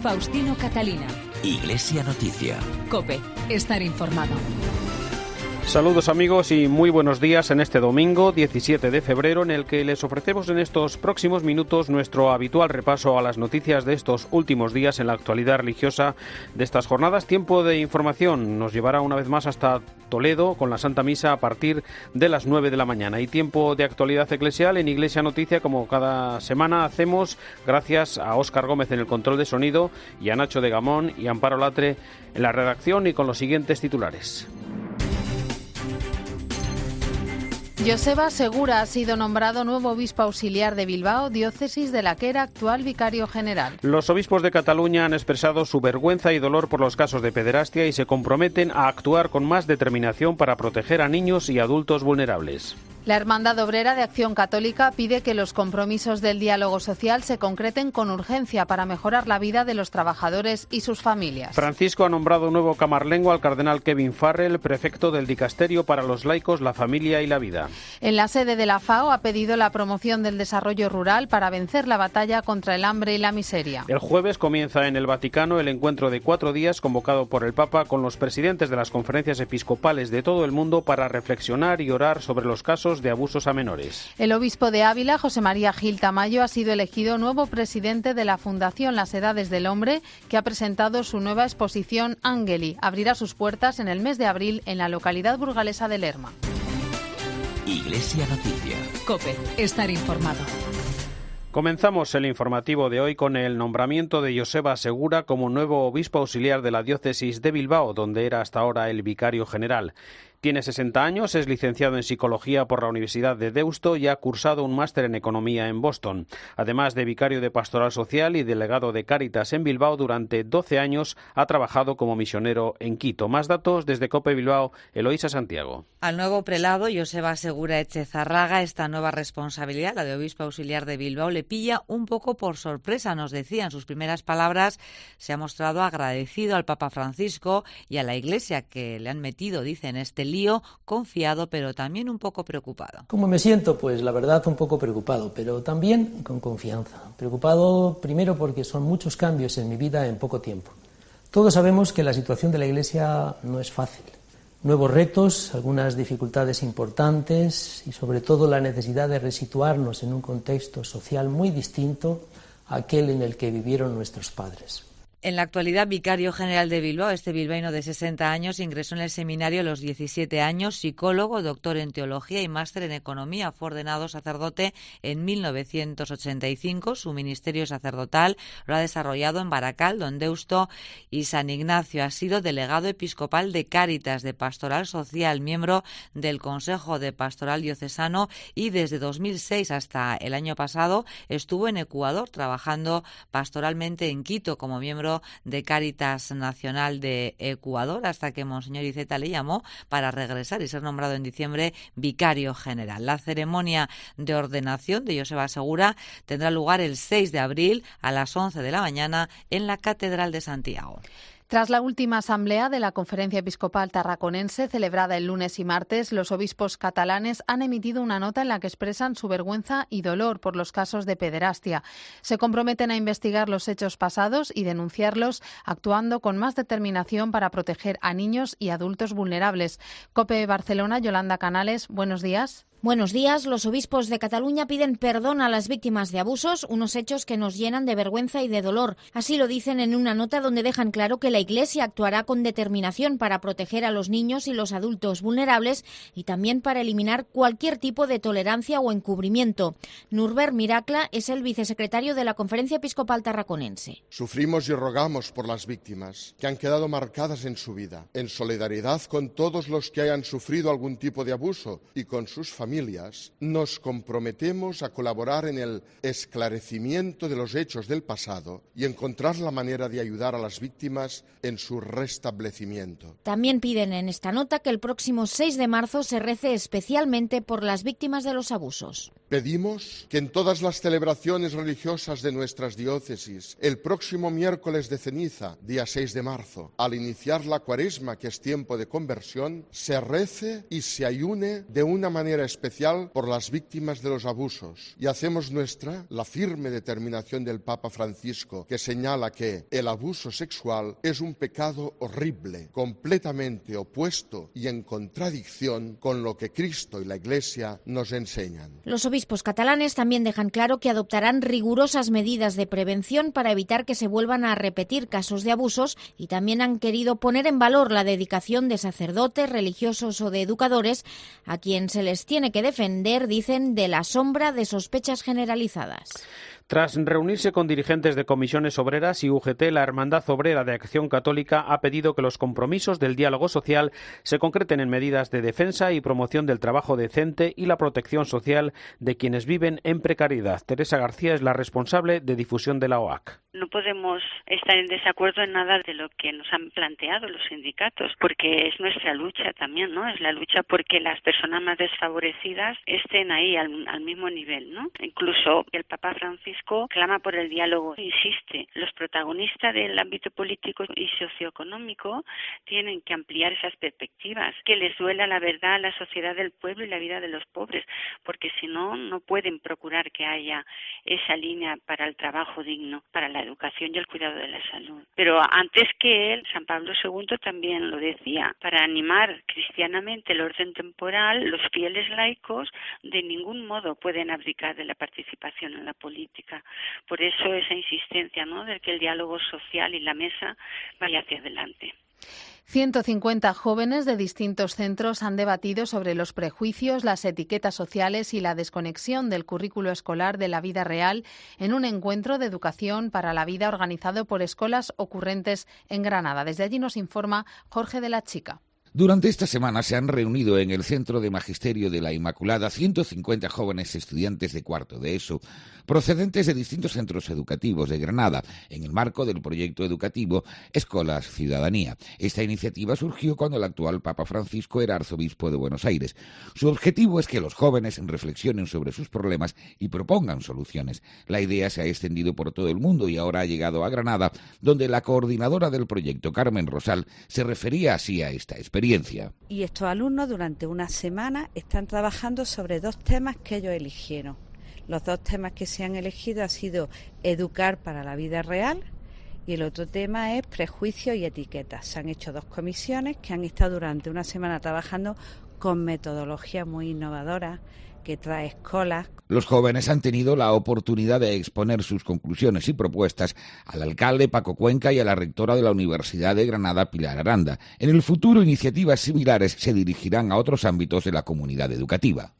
Faustino Catalina. Iglesia Noticia. COPE. Estar informado. Saludos amigos y muy buenos días en este domingo 17 de febrero en el que les ofrecemos en estos próximos minutos nuestro habitual repaso a las noticias de estos últimos días en la actualidad religiosa de estas jornadas. Tiempo de información nos llevará una vez más hasta Toledo con la Santa Misa a partir de las 9 de la mañana. Y tiempo de actualidad eclesial en Iglesia Noticia, como cada semana hacemos, gracias a Óscar Gómez en el control de sonido y a Nacho de Gamón y Amparo Latre en la redacción, y con los siguientes titulares. Joseba Segura ha sido nombrado nuevo obispo auxiliar de Bilbao, diócesis de la que era actual vicario general. Los obispos de Cataluña han expresado su vergüenza y dolor por los casos de pederastia y se comprometen a actuar con más determinación para proteger a niños y adultos vulnerables. La Hermandad Obrera de Acción Católica pide que los compromisos del diálogo social se concreten con urgencia para mejorar la vida de los trabajadores y sus familias. Francisco ha nombrado nuevo camarlengo al cardenal Kevin Farrell, prefecto del Dicasterio para los laicos, la familia y la vida. En la sede de la FAO ha pedido la promoción del desarrollo rural para vencer la batalla contra el hambre y la miseria. El jueves comienza en el Vaticano el encuentro de 4 días convocado por el Papa con los presidentes de las conferencias episcopales de todo el mundo para reflexionar y orar sobre los casos de abusos a menores. El obispo de Ávila, José María Gil Tamayo, ha sido elegido nuevo presidente de la Fundación Las Edades del Hombre, que ha presentado su nueva exposición Ángeli. Abrirá sus puertas en el mes de abril en la localidad burgalesa de Lerma. Iglesia Noticia. COPE. Estar informado. Comenzamos el informativo de hoy con el nombramiento de Joseba Segura como nuevo obispo auxiliar de la diócesis de Bilbao, donde era hasta ahora el vicario general. Tiene 60 años, es licenciado en Psicología por la Universidad de Deusto y ha cursado un máster en Economía en Boston. Además de vicario de Pastoral Social y delegado de Cáritas en Bilbao, durante 12 años ha trabajado como misionero en Quito. Más datos desde COPE Bilbao, Eloísa Santiago. Al nuevo prelado, Joseba Segura Echezarraga, esta nueva responsabilidad, la de obispo auxiliar de Bilbao, le pilla un poco por sorpresa. Nos decía en sus primeras palabras, se ha mostrado agradecido al Papa Francisco y a la Iglesia que le han metido, dice, en este lío, confiado pero también un poco preocupado. ¿Cómo me siento? Pues la verdad un poco preocupado, pero también con confianza. Preocupado primero porque son muchos cambios en mi vida en poco tiempo. Todos sabemos que la situación de la Iglesia no es fácil. Nuevos retos, algunas dificultades importantes y sobre todo la necesidad de resituarnos en un contexto social muy distinto a aquel en el que vivieron nuestros padres. En la actualidad, vicario general de Bilbao, este bilbaíno de 60 años ingresó en el seminario a los 17 años, psicólogo, doctor en teología y máster en economía. Fue ordenado sacerdote en 1985. Su ministerio sacerdotal lo ha desarrollado en Baracaldo, en Deusto y San Ignacio. Ha sido delegado episcopal de Cáritas, de Pastoral Social, miembro del Consejo de Pastoral Diocesano y desde 2006 hasta el año pasado estuvo en Ecuador trabajando pastoralmente en Quito como miembro de Cáritas Nacional de Ecuador, hasta que Monseñor Iceta le llamó para regresar y ser nombrado en diciembre vicario general. La ceremonia de ordenación de Joseba Segura tendrá lugar el 6 de abril a las 11 de la mañana en la Catedral de Santiago. Tras la última asamblea de la Conferencia Episcopal Tarraconense, celebrada el lunes y martes, los obispos catalanes han emitido una nota en la que expresan su vergüenza y dolor por los casos de pederastia. Se comprometen a investigar los hechos pasados y denunciarlos, actuando con más determinación para proteger a niños y adultos vulnerables. COPE Barcelona, Yolanda Canales, buenos días. Buenos días. Los obispos de Cataluña piden perdón a las víctimas de abusos, unos hechos que nos llenan de vergüenza y de dolor. Así lo dicen en una nota donde dejan claro que la Iglesia actuará con determinación para proteger a los niños y los adultos vulnerables y también para eliminar cualquier tipo de tolerancia o encubrimiento. Nurbert Miracla es el vicesecretario de la Conferencia Episcopal Tarraconense. Sufrimos y rogamos por las víctimas que han quedado marcadas en su vida, en solidaridad con todos los que hayan sufrido algún tipo de abuso y con sus familias. Nos comprometemos a colaborar en el esclarecimiento de los hechos del pasado y encontrar la manera de ayudar a las víctimas en su restablecimiento. También piden en esta nota que el próximo 6 de marzo se rece especialmente por las víctimas de los abusos. Pedimos que en todas las celebraciones religiosas de nuestras diócesis, el próximo miércoles de ceniza, día 6 de marzo, al iniciar la Cuaresma, que es tiempo de conversión, se rece y se ayune de una manera especial por las víctimas de los abusos. Y hacemos nuestra la firme determinación del Papa Francisco, que señala que el abuso sexual es un pecado horrible, completamente opuesto y en contradicción con lo que Cristo y la Iglesia nos enseñan. Los obispos catalanes también dejan claro que adoptarán rigurosas medidas de prevención para evitar que se vuelvan a repetir casos de abusos y también han querido poner en valor la dedicación de sacerdotes, religiosos o de educadores a quien se les tiene que defender, dicen, de la sombra de sospechas generalizadas. Tras reunirse con dirigentes de comisiones obreras y UGT, la Hermandad Obrera de Acción Católica ha pedido que los compromisos del diálogo social se concreten en medidas de defensa y promoción del trabajo decente y la protección social de quienes viven en precariedad. Teresa García es la responsable de difusión de la OAC. No podemos estar en desacuerdo en nada de lo que nos han planteado los sindicatos, porque es nuestra lucha también, ¿no? Es la lucha porque las personas más desfavorecidas estén ahí al mismo nivel, ¿no? Incluso el Papa Francisco clama por el diálogo, insiste, los protagonistas del ámbito político y socioeconómico tienen que ampliar esas perspectivas, que les duela la verdad a la sociedad del pueblo y la vida de los pobres, porque si no, no pueden procurar que haya esa línea para el trabajo digno, para la educación y el cuidado de la salud. Pero antes que él, San Pablo II también lo decía, para animar cristianamente el orden temporal, los fieles laicos de ningún modo pueden abdicar de la participación en la política. Por eso esa insistencia, ¿no?, de que el diálogo social y la mesa vaya hacia adelante. 150 jóvenes de distintos centros han debatido sobre los prejuicios, las etiquetas sociales y la desconexión del currículo escolar de la vida real en un encuentro de educación para la vida organizado por Escolas Ocurrentes en Granada. Desde allí nos informa Jorge de la Chica. Durante esta semana se han reunido en el Centro de Magisterio de la Inmaculada 150 jóvenes estudiantes de cuarto de ESO, procedentes de distintos centros educativos de Granada, en el marco del proyecto educativo Escolas Ciudadanía. Esta iniciativa surgió cuando el actual Papa Francisco era arzobispo de Buenos Aires. Su objetivo es que los jóvenes reflexionen sobre sus problemas y propongan soluciones. La idea se ha extendido por todo el mundo y ahora ha llegado a Granada, donde la coordinadora del proyecto, Carmen Rosal, se refería así a esta experiencia. Y estos alumnos durante una semana están trabajando sobre 2 temas que ellos eligieron. Los 2 temas que se han elegido han sido educar para la vida real y el otro tema es prejuicios y etiquetas. Se han hecho 2 comisiones que han estado durante una semana trabajando con metodología muy innovadora que trae escuelas. Los jóvenes han tenido la oportunidad de exponer sus conclusiones y propuestas al alcalde Paco Cuenca y a la rectora de la Universidad de Granada, Pilar Aranda. En el futuro, iniciativas similares se dirigirán a otros ámbitos de la comunidad educativa.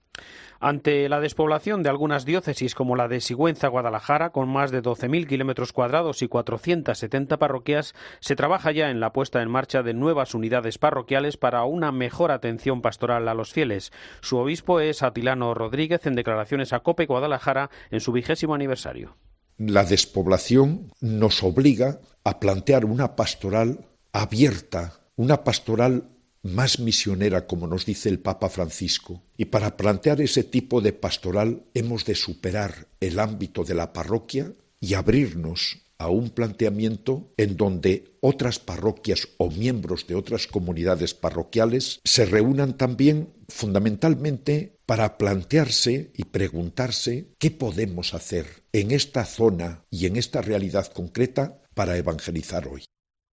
Ante la despoblación de algunas diócesis como la de Sigüenza, Guadalajara, con más de 12.000 kilómetros cuadrados y 470 parroquias, se trabaja ya en la puesta en marcha de nuevas unidades parroquiales para una mejor atención pastoral a los fieles. Su obispo es Atilano Rodríguez, en declaraciones a COPE Guadalajara en su 20º aniversario. La despoblación nos obliga a plantear una pastoral abierta, una pastoral más misionera, como nos dice el Papa Francisco. Y para plantear ese tipo de pastoral hemos de superar el ámbito de la parroquia y abrirnos a un planteamiento en donde otras parroquias o miembros de otras comunidades parroquiales se reúnan también fundamentalmente para plantearse y preguntarse qué podemos hacer en esta zona y en esta realidad concreta para evangelizar hoy.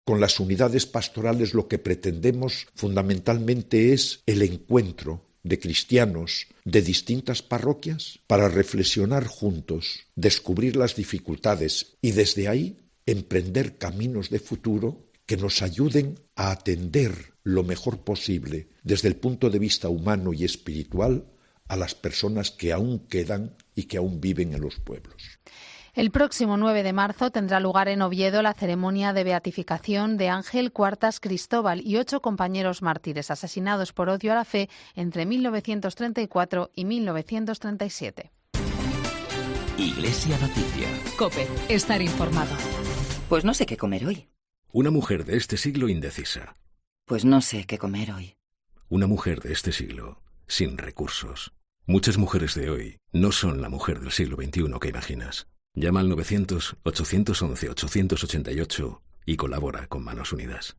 Con las unidades pastorales lo que pretendemos fundamentalmente es el encuentro de cristianos de distintas parroquias para reflexionar juntos, descubrir las dificultades y desde ahí emprender caminos de futuro que nos ayuden a atender lo mejor posible desde el punto de vista humano y espiritual a las personas que aún quedan y que aún viven en los pueblos. El próximo 9 de marzo tendrá lugar en Oviedo la ceremonia de beatificación de Ángel Cuartas Cristóbal y 8 compañeros mártires asesinados por odio a la fe entre 1934 y 1937. Iglesia Noticia. COPE. Estar informado. Pues no sé qué comer hoy. Una mujer de este siglo indecisa. Pues no sé qué comer hoy. Una mujer de este siglo sin recursos. Muchas mujeres de hoy no son la mujer del siglo XXI que imaginas. Llama al 900-811-888 y colabora con Manos Unidas.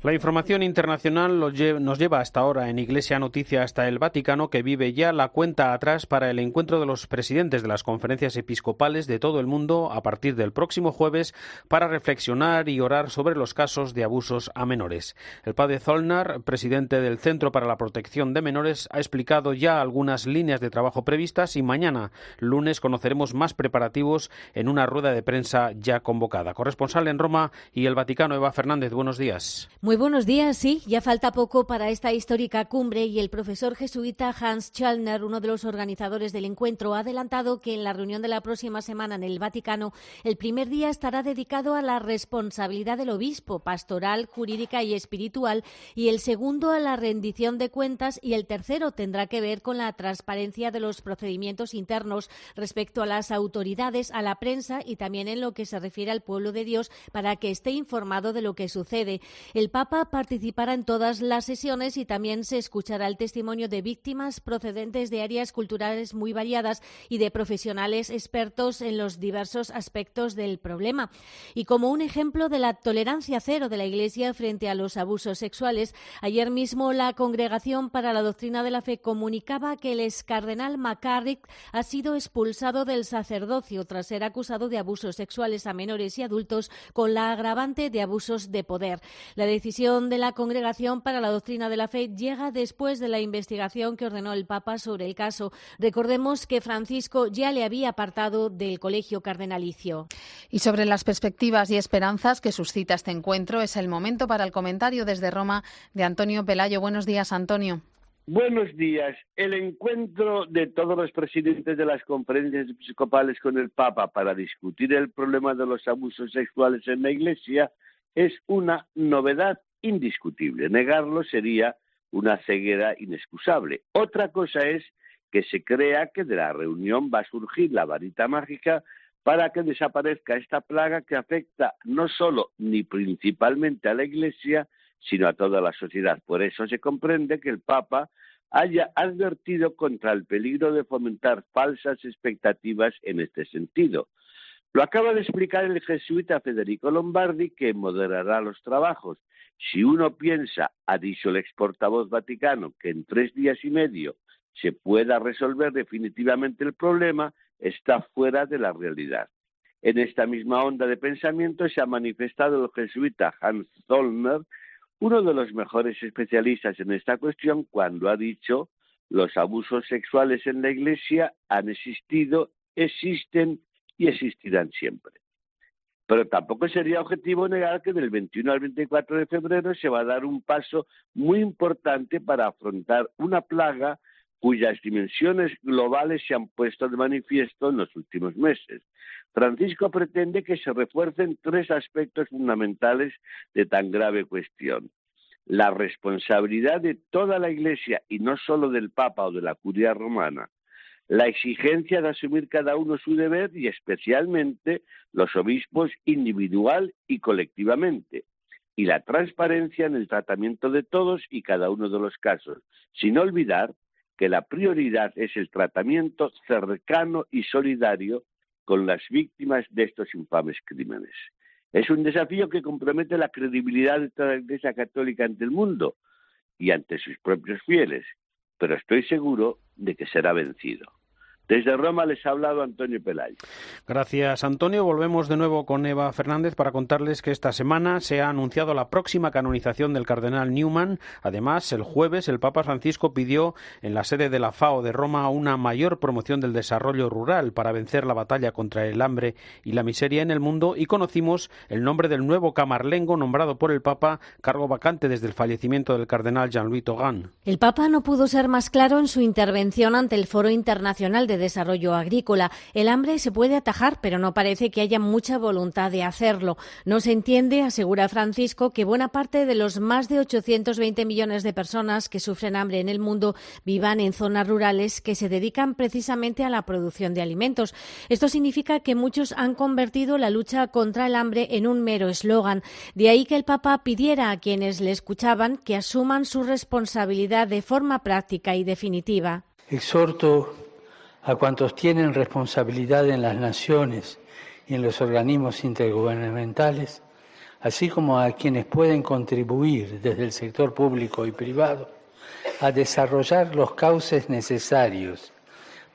La información internacional nos lleva hasta ahora en Iglesia Noticia hasta el Vaticano, que vive ya la cuenta atrás para el encuentro de los presidentes de las conferencias episcopales de todo el mundo a partir del próximo jueves para reflexionar y orar sobre los casos de abusos a menores. El padre Zollner, presidente del Centro para la Protección de Menores, ha explicado ya algunas líneas de trabajo previstas y mañana, lunes, conoceremos más preparativos en una rueda de prensa ya convocada. Corresponsal en Roma y el Vaticano, Eva Fernández, buenos días. Muy buenos días, sí, ya falta poco para esta histórica cumbre y el profesor jesuita Hans Schallner, uno de los organizadores del encuentro, ha adelantado que en la reunión de la próxima semana en el Vaticano, el primer día estará dedicado a la responsabilidad del obispo, pastoral, jurídica y espiritual, y el segundo a la rendición de cuentas, y el tercero tendrá que ver con la transparencia de los procedimientos internos respecto a las autoridades, a la prensa y también en lo que se refiere al pueblo de Dios para que esté informado de lo que sucede. El Papa participará en todas las sesiones y también se escuchará el testimonio de víctimas procedentes de áreas culturales muy variadas y de profesionales expertos en los diversos aspectos del problema. Y como un ejemplo de la tolerancia cero de la Iglesia frente a los abusos sexuales, ayer mismo la Congregación para la Doctrina de la Fe comunicaba que el excardenal McCarrick ha sido expulsado del sacerdocio tras ser acusado de abusos sexuales a menores y adultos con la agravante de abusos de poder. La decisión de la Congregación para la Doctrina de la Fe llega después de la investigación que ordenó el Papa sobre el caso. Recordemos que Francisco ya le había apartado del colegio cardenalicio. Y sobre las perspectivas y esperanzas que suscita este encuentro, es el momento para el comentario desde Roma de Antonio Pelayo. Buenos días, Antonio. Buenos días. El encuentro de todos los presidentes de las conferencias episcopales con el Papa para discutir el problema de los abusos sexuales en la Iglesia es una novedad indiscutible. Negarlo sería una ceguera inexcusable. Otra cosa es que se crea que de la reunión va a surgir la varita mágica para que desaparezca esta plaga que afecta no solo ni principalmente a la Iglesia, sino a toda la sociedad. Por eso se comprende que el Papa haya advertido contra el peligro de fomentar falsas expectativas en este sentido. Lo acaba de explicar el jesuita Federico Lombardi, que moderará los trabajos. Si uno piensa, ha dicho el ex portavoz vaticano, que en 3 días y medio se pueda resolver definitivamente el problema, está fuera de la realidad. En esta misma onda de pensamiento se ha manifestado el jesuita Hans Zollner, uno de los mejores especialistas en esta cuestión, cuando ha dicho: los abusos sexuales en la Iglesia han existido, existen y existirán siempre. Pero tampoco sería objetivo negar que del 21 al 24 de febrero se va a dar un paso muy importante para afrontar una plaga cuyas dimensiones globales se han puesto de manifiesto en los últimos meses. Francisco pretende que se refuercen 3 aspectos fundamentales de tan grave cuestión: la responsabilidad de toda la Iglesia y no solo del Papa o de la Curia Romana, la exigencia de asumir cada uno su deber y especialmente los obispos individual y colectivamente, y la transparencia en el tratamiento de todos y cada uno de los casos, sin olvidar que la prioridad es el tratamiento cercano y solidario con las víctimas de estos infames crímenes. Es un desafío que compromete la credibilidad de toda la Iglesia Católica ante el mundo y ante sus propios fieles, pero estoy seguro de que será vencido. Desde Roma les ha hablado Antonio Pelayo. Gracias, Antonio. Volvemos de nuevo con Eva Fernández para contarles que esta semana se ha anunciado la próxima canonización del cardenal Newman. Además, el jueves el Papa Francisco pidió en la sede de la FAO de Roma una mayor promoción del desarrollo rural para vencer la batalla contra el hambre y la miseria en el mundo, y conocimos el nombre del nuevo camarlengo nombrado por el Papa, cargo vacante desde el fallecimiento del cardenal Jean-Louis Tauran. El Papa no pudo ser más claro en su intervención ante el Foro Internacional de de Desarrollo Agrícola. El hambre se puede atajar, pero no parece que haya mucha voluntad de hacerlo. No se entiende, asegura Francisco, que buena parte de los más de 820 millones de personas que sufren hambre en el mundo vivan en zonas rurales que se dedican precisamente a la producción de alimentos. Esto significa que muchos han convertido la lucha contra el hambre en un mero eslogan. De ahí que el Papa pidiera a quienes le escuchaban que asuman su responsabilidad de forma práctica y definitiva. Exhorto a cuantos tienen responsabilidad en las naciones y en los organismos intergubernamentales, así como a quienes pueden contribuir desde el sector público y privado, a desarrollar los cauces necesarios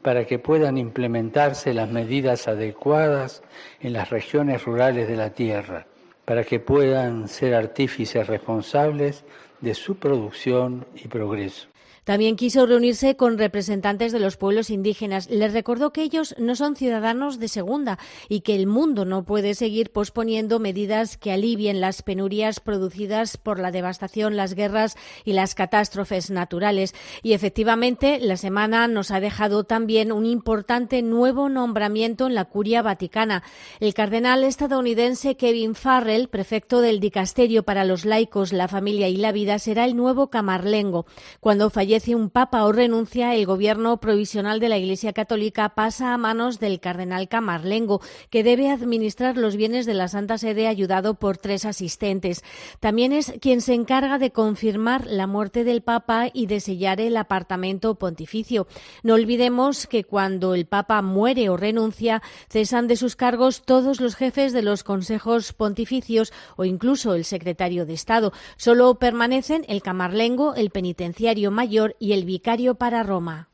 para que puedan implementarse las medidas adecuadas en las regiones rurales de la tierra, para que puedan ser artífices responsables de su producción y progreso. También quiso reunirse con representantes de los pueblos indígenas. Les recordó que ellos no son ciudadanos de segunda y que el mundo no puede seguir posponiendo medidas que alivien las penurias producidas por la devastación, las guerras y las catástrofes naturales. Y efectivamente, la semana nos ha dejado también un importante nuevo nombramiento en la Curia Vaticana. El cardenal estadounidense Kevin Farrell, prefecto del Dicasterio para los laicos, la familia y la vida, será el nuevo camarlengo. Cuando fallece un papa o renuncia, el gobierno provisional de la Iglesia Católica pasa a manos del cardenal camarlengo, que debe administrar los bienes de la Santa Sede ayudado por 3 asistentes. También es quien se encarga de confirmar la muerte del papa y de sellar el apartamento pontificio. No olvidemos que cuando el papa muere o renuncia, cesan de sus cargos todos los jefes de los consejos pontificios o incluso el secretario de Estado. Solo permanecen el camarlengo, el penitenciario mayor y el vicario para Roma.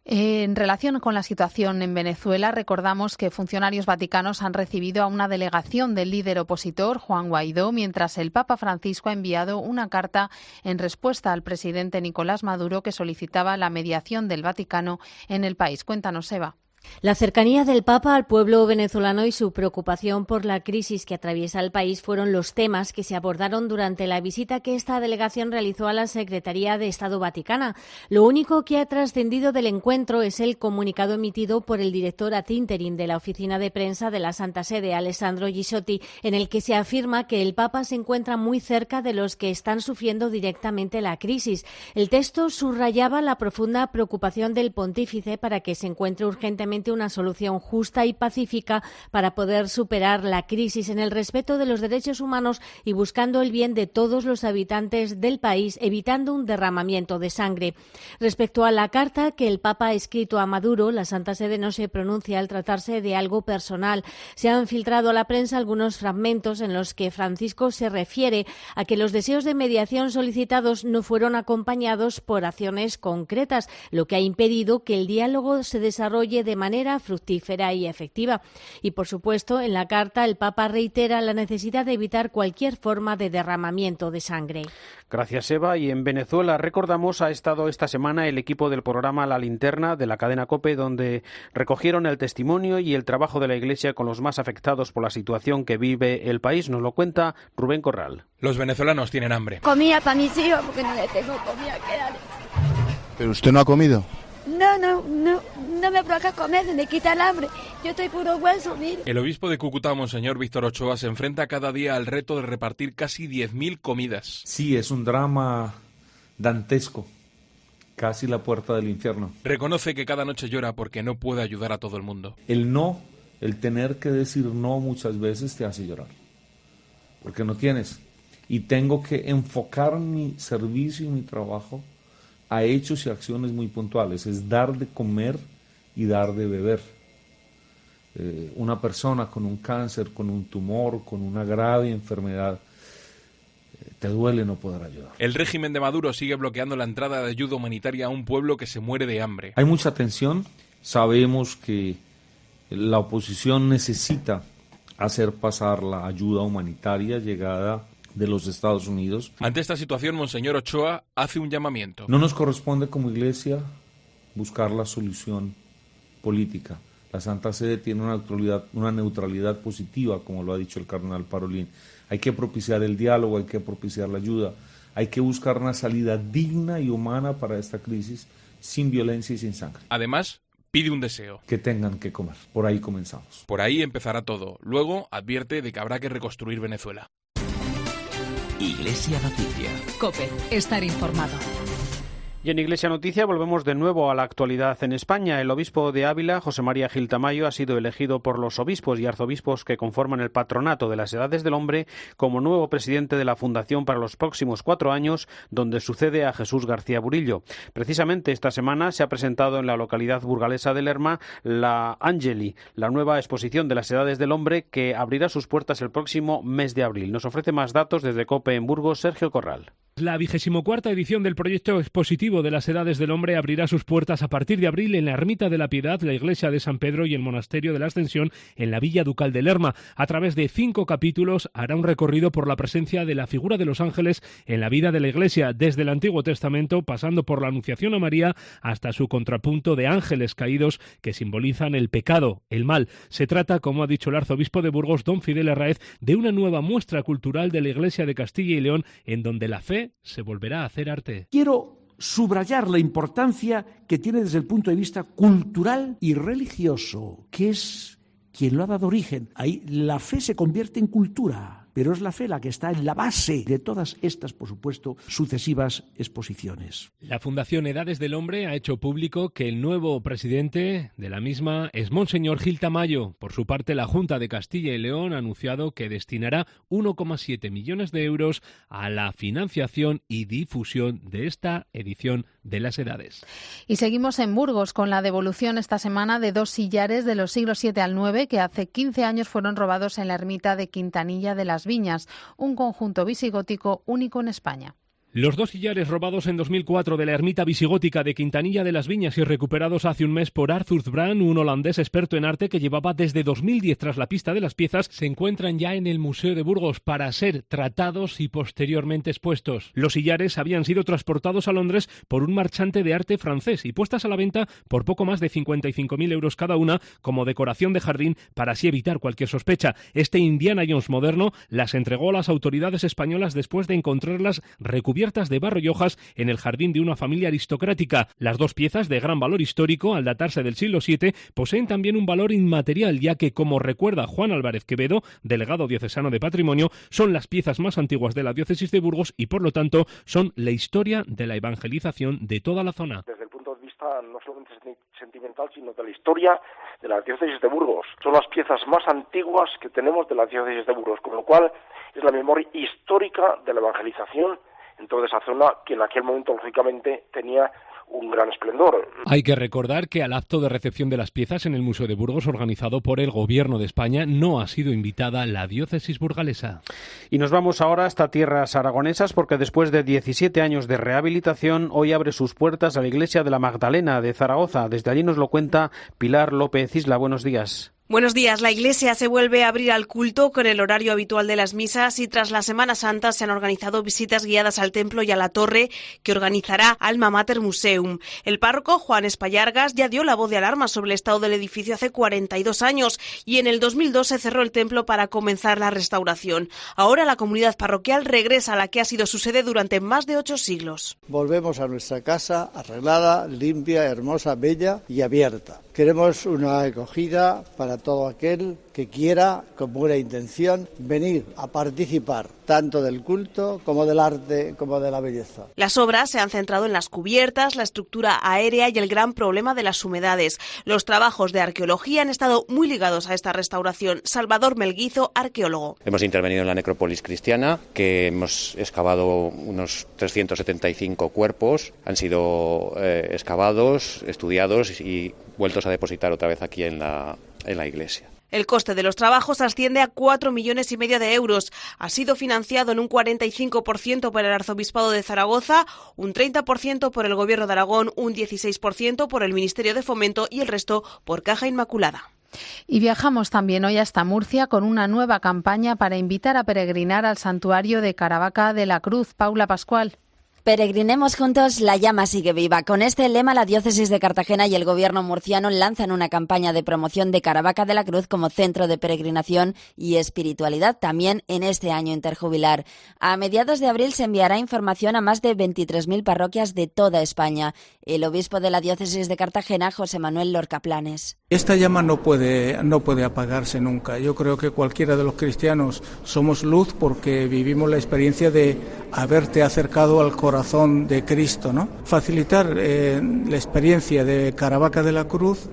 En relación con la situación en Venezuela, recordamos que funcionarios vaticanos han recibido a una delegación del líder opositor, Juan Guaidó, mientras el Papa Francisco ha enviado una carta en respuesta al presidente Nicolás Maduro, que solicitaba la mediación del Vaticano en el país. Cuéntanos, Eva. La cercanía del Papa al pueblo venezolano y su preocupación por la crisis que atraviesa el país fueron los temas que se abordaron durante la visita que esta delegación realizó a la Secretaría de Estado Vaticana. Lo único que ha trascendido del encuentro es el comunicado emitido por el director ad interim de la Oficina de Prensa de la Santa Sede, Alessandro Gisotti, en el que se afirma que el Papa se encuentra muy cerca de los que están sufriendo directamente la crisis. El texto subrayaba la profunda preocupación del pontífice para que se encuentre urgentemente una solución justa y pacífica para poder superar la crisis en el respeto de los derechos humanos y buscando el bien de todos los habitantes del país, evitando un derramamiento de sangre. Respecto a la carta que el Papa ha escrito a Maduro, la Santa Sede no se pronuncia al tratarse de algo personal. Se han filtrado a la prensa algunos fragmentos en los que Francisco se refiere a que los deseos de mediación solicitados no fueron acompañados por acciones concretas, lo que ha impedido que el diálogo se desarrolle de manera fructífera y efectiva. Y, por supuesto, en la carta el Papa reitera la necesidad de evitar cualquier forma de derramamiento de sangre. Gracias, Eva. Y en Venezuela, recordamos, ha estado esta semana el equipo del programa La Linterna de la cadena COPE, donde recogieron el testimonio y el trabajo de la Iglesia con los más afectados por la situación que vive el país. Nos lo cuenta Rubén Corral. Los venezolanos tienen hambre. Comida para mis hijos porque no les tengo comida que darles. ¿Pero usted no ha comido? No me provoca comer, se me quita el hambre. Yo estoy puro hueso, mire. El obispo de Cúcuta, Monseñor Víctor Ochoa, se enfrenta cada día al reto de repartir casi 10.000 comidas. Sí, es un drama dantesco, casi la puerta del infierno. Reconoce que cada noche llora porque no puede ayudar a todo el mundo. El tener que decir no muchas veces te hace llorar, porque no tienes. Y tengo que enfocar mi servicio y mi trabajo a hechos y acciones muy puntuales, es dar de comer y dar de beber. Una persona con un cáncer, con un tumor, con una grave enfermedad, te duele no poder ayudar. El régimen de Maduro sigue bloqueando la entrada de ayuda humanitaria a un pueblo que se muere de hambre. Hay mucha tensión, sabemos que la oposición necesita hacer pasar la ayuda humanitaria llegada de los Estados Unidos. Ante esta situación, Monseñor Ochoa hace un llamamiento. No nos corresponde como Iglesia buscar la solución política. La Santa Sede tiene una neutralidad positiva, como lo ha dicho el cardenal Parolin. Hay que propiciar el diálogo, hay que propiciar la ayuda, hay que buscar una salida digna y humana para esta crisis, sin violencia y sin sangre. Además, Pide un deseo. Que tengan que comer. Por ahí comenzamos. Por ahí empezará todo. Luego advierte de que habrá que reconstruir Venezuela. Iglesia Noticia. COPE. Estar informado. Y en Iglesia Noticia volvemos de nuevo a la actualidad en España. El obispo de Ávila, José María Gil Tamayo, ha sido elegido por los obispos y arzobispos que conforman el Patronato de las Edades del Hombre como nuevo presidente de la Fundación para los próximos 4 años, donde sucede a Jesús García Burillo. Precisamente esta semana se ha presentado en la localidad burgalesa de Lerma la Angeli, la nueva exposición de las Edades del Hombre que abrirá sus puertas el próximo mes de abril. Nos ofrece más datos desde COPE en Burgos, Sergio Corral. La 24ª edición del proyecto expositivo de las Edades del Hombre abrirá sus puertas a partir de abril en la Ermita de la Piedad, la Iglesia de San Pedro y el Monasterio de la Ascensión en la Villa Ducal de Lerma. A través de 5 capítulos hará un recorrido por la presencia de la figura de los ángeles en la vida de la Iglesia, desde el Antiguo Testamento, pasando por la Anunciación a María hasta su contrapunto de ángeles caídos que simbolizan el pecado, el mal. Se trata, como ha dicho el arzobispo de Burgos, don Fidel Herráez, de una nueva muestra cultural de la Iglesia de Castilla y León en donde la fe se volverá a hacer arte. Quiero subrayar la importancia que tiene desde el punto de vista cultural y religioso, que es quien lo ha dado origen. Ahí la fe se convierte en cultura, pero es la fe la que está en la base de todas estas, por supuesto, sucesivas exposiciones. La Fundación Edades del Hombre ha hecho público que el nuevo presidente de la misma es Monseñor Gil Tamayo. Por su parte, la Junta de Castilla y León ha anunciado que destinará 1,7 millones de euros a la financiación y difusión de esta edición de las Edades. Y seguimos en Burgos con la devolución esta semana de 2 sillares de los siglos VII al IX que hace 15 años fueron robados en la ermita de Quintanilla de las Viñas, un conjunto visigótico único en España. Los 2 sillares robados en 2004 de la ermita visigótica de Quintanilla de las Viñas y recuperados hace un mes por Arthur Brand, un holandés experto en arte que llevaba desde 2010 tras la pista de las piezas, se encuentran ya en el Museo de Burgos para ser tratados y posteriormente expuestos. Los sillares habían sido transportados a Londres por un marchante de arte francés y puestas a la venta por poco más de 55.000 euros cada una como decoración de jardín para así evitar cualquier sospecha. Este Indiana Jones moderno las entregó a las autoridades españolas después de encontrarlas recubiertas de barro y hojas en el jardín de una familia aristocrática. Las 2 piezas, de gran valor histórico al datarse del siglo VII, poseen también un valor inmaterial, ya que, como recuerda Juan Álvarez Quevedo, delegado diocesano de Patrimonio, son las piezas más antiguas de la diócesis de Burgos y, por lo tanto, son la historia de la evangelización de toda la zona. Desde el punto de vista no solamente sentimental, sino de la historia de la diócesis de Burgos. Son las piezas más antiguas que tenemos de la diócesis de Burgos, con lo cual es la memoria histórica de la evangelización en toda esa zona, que en aquel momento, lógicamente, tenía un gran esplendor. Hay que recordar que al acto de recepción de las piezas en el Museo de Burgos, organizado por el Gobierno de España, no ha sido invitada la diócesis burgalesa. Y nos vamos ahora hasta tierras aragonesas, porque después de 17 años de rehabilitación, hoy abre sus puertas a la Iglesia de la Magdalena de Zaragoza. Desde allí nos lo cuenta Pilar López Isla. Buenos días. Buenos días. La Iglesia se vuelve a abrir al culto con el horario habitual de las misas y tras la Semana Santa se han organizado visitas guiadas al templo y a la torre que organizará Alma Mater Museum. El párroco, Juan Espallargas, ya dio la voz de alarma sobre el estado del edificio hace 42 años y en el 2002 se cerró el templo para comenzar la restauración. Ahora la comunidad parroquial regresa a la que ha sido su sede durante más de 8 siglos. Volvemos a nuestra casa arreglada, limpia, hermosa, bella y abierta. Queremos una acogida para todo aquel que quiera, con buena intención, venir a participar tanto del culto como del arte como de la belleza. Las obras se han centrado en las cubiertas, la estructura aérea y el gran problema de las humedades. Los trabajos de arqueología han estado muy ligados a esta restauración. Salvador Melguizo, arqueólogo. Hemos intervenido en la necrópolis cristiana, que hemos excavado unos 375 cuerpos. Han sido excavados, estudiados y vueltos a depositar otra vez aquí en la iglesia. El coste de los trabajos asciende a 4,5 millones de euros. Ha sido financiado en un 45% por el Arzobispado de Zaragoza, un 30% por el Gobierno de Aragón, un 16% por el Ministerio de Fomento y el resto por Caja Inmaculada. Y viajamos también hoy hasta Murcia con una nueva campaña para invitar a peregrinar al santuario de Caravaca de la Cruz. Paula Pascual. Peregrinemos juntos, la llama sigue viva. Con este lema, la diócesis de Cartagena y el gobierno murciano lanzan una campaña de promoción de Caravaca de la Cruz como centro de peregrinación y espiritualidad también en este año interjubilar. A mediados de abril se enviará información a más de 23.000 parroquias de toda España. El obispo de la diócesis de Cartagena, José Manuel Lorca Planes. Esta llama no puede apagarse nunca. Yo creo que cualquiera de los cristianos somos luz porque vivimos la experiencia de haberte acercado al corazón de Cristo, ¿no? Facilitar la experiencia de Caravaca de la Cruz,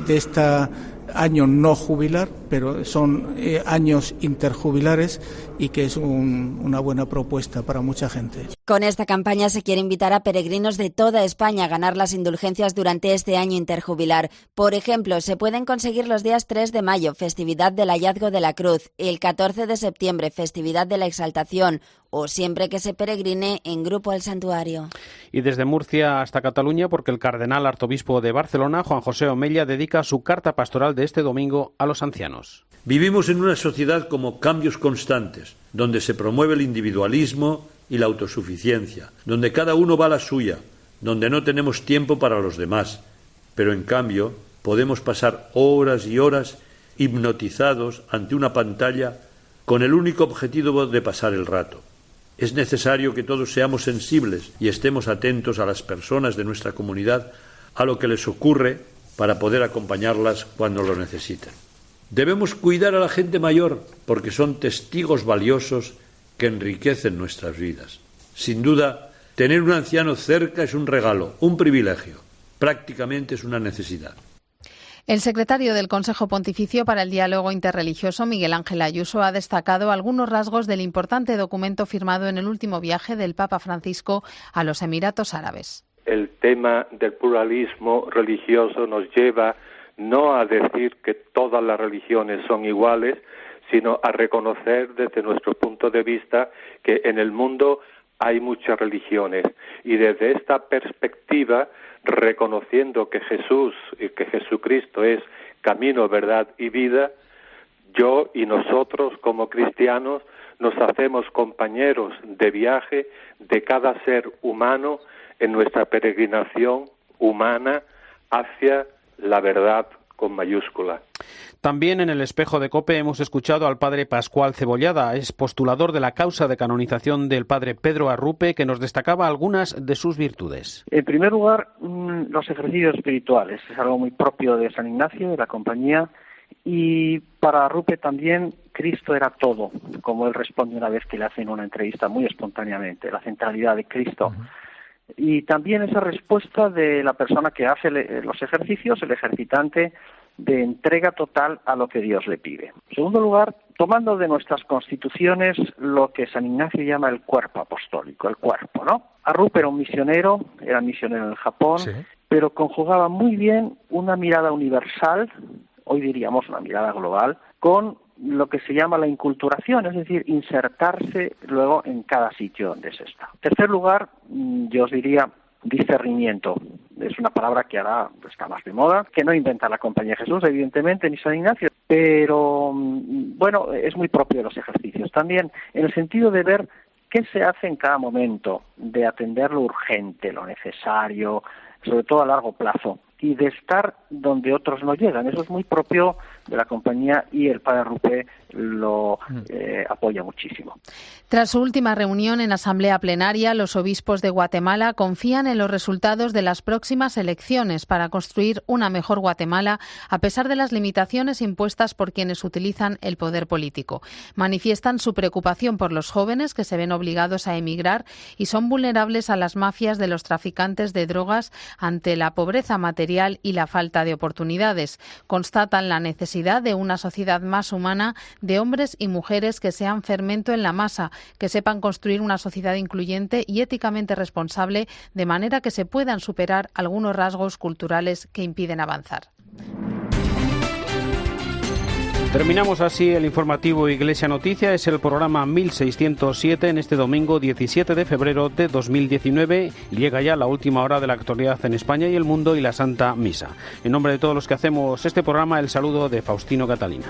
de esta año no jubilar, pero son años interjubilares y que es una buena propuesta para mucha gente. Con esta campaña se quiere invitar a peregrinos de toda España a ganar las indulgencias durante este año interjubilar. Por ejemplo, se pueden conseguir los días 3 de mayo, festividad del hallazgo de la cruz, el 14 de septiembre, festividad de la exaltación, o siempre que se peregrine en grupo al santuario. Y desde Murcia hasta Cataluña, porque el cardenal arzobispo de Barcelona, Juan José Omella, dedica su carta pastoral de este domingo a los ancianos. Vivimos en una sociedad como cambios constantes, donde se promueve el individualismo y la autosuficiencia, donde cada uno va a la suya, donde no tenemos tiempo para los demás, pero en cambio podemos pasar horas y horas hipnotizados ante una pantalla con el único objetivo de pasar el rato. Es necesario que todos seamos sensibles y estemos atentos a las personas de nuestra comunidad, a lo que les ocurre, para poder acompañarlas cuando lo necesiten. Debemos cuidar a la gente mayor porque son testigos valiosos que enriquecen nuestras vidas. Sin duda, tener un anciano cerca es un regalo, un privilegio. Prácticamente es una necesidad. El secretario del Consejo Pontificio para el Diálogo Interreligioso, Miguel Ángel Ayuso, ha destacado algunos rasgos del importante documento firmado en el último viaje del Papa Francisco a los Emiratos Árabes. El tema del pluralismo religioso nos lleva no a decir que todas las religiones son iguales, sino a reconocer desde nuestro punto de vista que en el mundo hay muchas religiones y desde esta perspectiva, reconociendo que Jesús y que Jesucristo es camino, verdad y vida, yo y nosotros como cristianos nos hacemos compañeros de viaje de cada ser humano en nuestra peregrinación humana hacia la verdad con mayúscula. También en el Espejo de COPE hemos escuchado al padre Pascual Cebollada, es postulador de la causa de canonización del padre Pedro Arrupe, que nos destacaba algunas de sus virtudes. En primer lugar, los ejercicios espirituales, es algo muy propio de San Ignacio, de la compañía, y para Arrupe también Cristo era todo, como él responde una vez que le hacen una entrevista muy espontáneamente, la centralidad de Cristo. Y también esa respuesta de la persona que hace los ejercicios, el ejercitante, de entrega total a lo que Dios le pide. En segundo lugar, tomando de nuestras constituciones lo que San Ignacio llama el cuerpo apostólico, el cuerpo, ¿no? Arrupe era misionero en Japón, sí, pero conjugaba muy bien una mirada universal, hoy diríamos una mirada global, con lo que se llama la inculturación, es decir, insertarse luego en cada sitio donde se está. En tercer lugar, yo os diría discernimiento. Es una palabra que ahora está más de moda, que no inventa la Compañía de Jesús, evidentemente, ni San Ignacio, pero bueno, es muy propio de los ejercicios. También en el sentido de ver qué se hace en cada momento, de atender lo urgente, lo necesario, sobre todo a largo plazo, y de estar donde otros no llegan. Eso es muy propio de la compañía y el padre Arrupe lo apoya muchísimo. Tras su última reunión en asamblea plenaria, los obispos de Guatemala confían en los resultados de las próximas elecciones para construir una mejor Guatemala, a pesar de las limitaciones impuestas por quienes utilizan el poder político. Manifiestan su preocupación por los jóvenes que se ven obligados a emigrar y son vulnerables a las mafias de los traficantes de drogas ante la pobreza material y la falta de oportunidades. Constatan la necesidad de una sociedad más humana, de hombres y mujeres que sean fermento en la masa, que sepan construir una sociedad incluyente y éticamente responsable, de manera que se puedan superar algunos rasgos culturales que impiden avanzar. Terminamos así el informativo Iglesia Noticia. Es el programa 1607 en este domingo 17 de febrero de 2019. Llega ya la última hora de la actualidad en España y el mundo y la Santa Misa. En nombre de todos los que hacemos este programa, el saludo de Faustino Catalina.